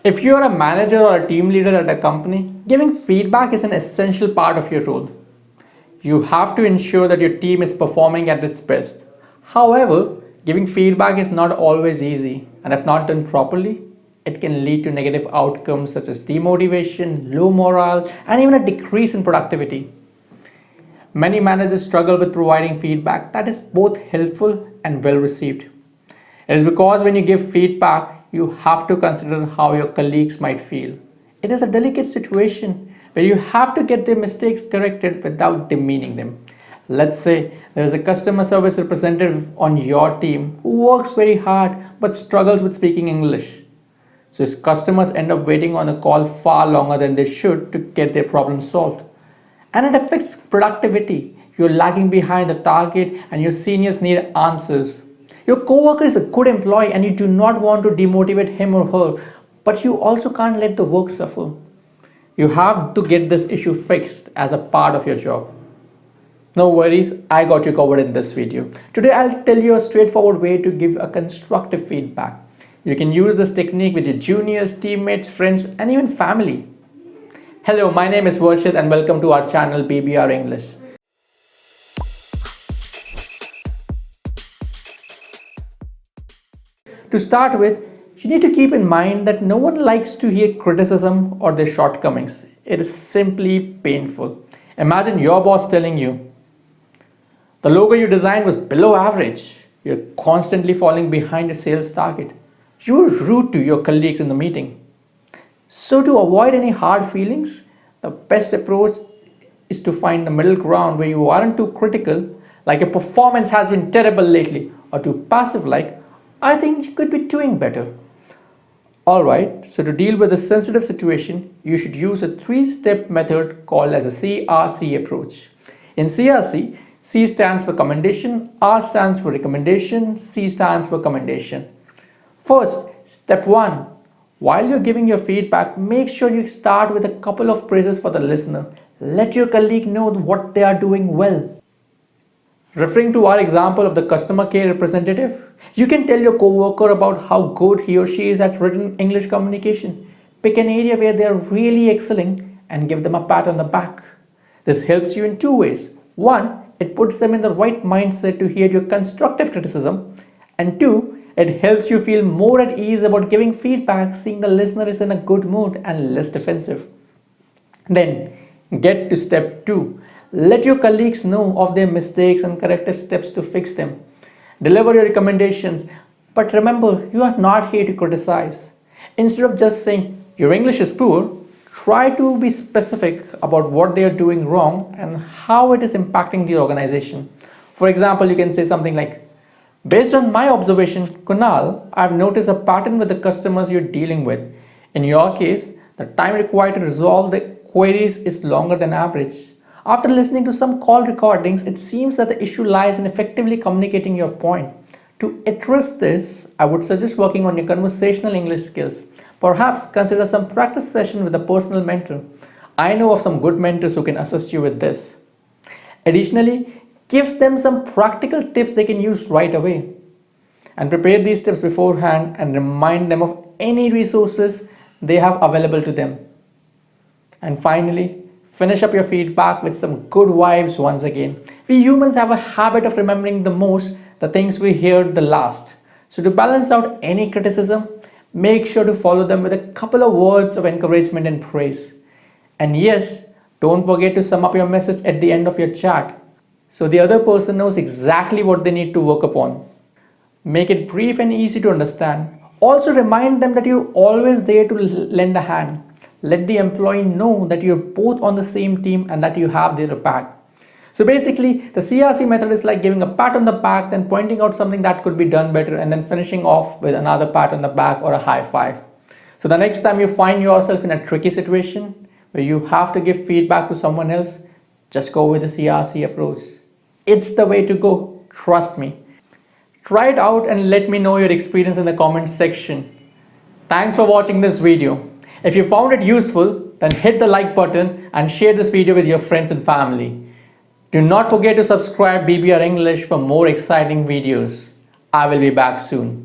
If you're a manager or a team leader at a company, giving feedback is an essential part of your role. You have to ensure that your team is performing at its best. However, giving feedback is not always easy, and if not done properly, it can lead to negative outcomes such as demotivation, low morale, and even a decrease in productivity. Many managers struggle with providing feedback that is both helpful and well received. It is because when you give feedback, you have to consider how your colleagues might feel. It is a delicate situation where you have to get their mistakes corrected without demeaning them. Let's say there is a customer service representative on your team who works very hard but struggles with speaking English. So his customers end up waiting on a call far longer than they should to get their problem solved. And it affects productivity. You're lagging behind the target and your seniors need answers. Your coworker is a good employee and you do not want to demotivate him or her, but you also can't let the work suffer. You have to get this issue fixed as a part of your job. No worries, I got you covered in this video. Today I'll tell you a straightforward way to give a constructive feedback. You can use this technique with your juniors, teammates, friends, and even family. Hello, my name is Varshit and welcome to our channel BBR English. To start with, you need to keep in mind that no one likes to hear criticism or their shortcomings. It is simply painful. Imagine your boss telling you, the logo you designed was below average. You're constantly falling behind your sales target. You were rude to your colleagues in the meeting. So to avoid any hard feelings, the best approach is to find the middle ground where you aren't too critical, like your performance has been terrible lately, or too passive like, I think you could be doing better. Alright, so to deal with a sensitive situation, you should use a three-step method called as a CRC approach. In CRC, C stands for commendation, R stands for recommendation, C stands for commendation. First, step 1. While you're giving your feedback, make sure you start with a couple of praises for the listener. Let your colleague know what they are doing well. Referring to our example of the customer care representative, you can tell your coworker about how good he or she is at written English communication. Pick an area where they are really excelling and give them a pat on the back. This helps you in two ways. One, it puts them in the right mindset to hear your constructive criticism. And two, it helps you feel more at ease about giving feedback, seeing the listener is in a good mood and less defensive. Then, get to step 2. Let your colleagues know of their mistakes and corrective steps to fix them. Deliver your recommendations, but remember, you are not here to criticize. Instead of just saying, your English is poor, try to be specific about what they are doing wrong and how it is impacting the organization. For example, you can say something like, based on my observation, Kunal, I've noticed a pattern with the customers you're dealing with. In your case, the time required to resolve the queries is longer than average. After listening to some call recordings, it seems that the issue lies in effectively communicating your point. To address this, I would suggest working on your conversational English skills. Perhaps consider some practice session with a personal mentor. I know of some good mentors who can assist you with this. Additionally, gives them some practical tips they can use right away. And prepare these tips beforehand and remind them of any resources they have available to them. And finally, finish up your feedback with some good vibes once again. We humans have a habit of remembering the things we hear the last. So to balance out any criticism, make sure to follow them with a couple of words of encouragement and praise. And yes, don't forget to sum up your message at the end of your chat, so the other person knows exactly what they need to work upon. Make it brief and easy to understand. Also remind them that you're always there to lend a hand. Let the employee know that you're both on the same team and that you have their back. So basically, the CRC method is like giving a pat on the back, then pointing out something that could be done better, and then finishing off with another pat on the back or a high five. So the next time you find yourself in a tricky situation where you have to give feedback to someone else, just go with the CRC approach. It's the way to go, trust me. Try it out and let me know your experience in the comments section. Thanks for watching this video. If you found it useful, then hit the like button and share this video with your friends and family. Do not forget to subscribe BBR English for more exciting videos. I will be back soon.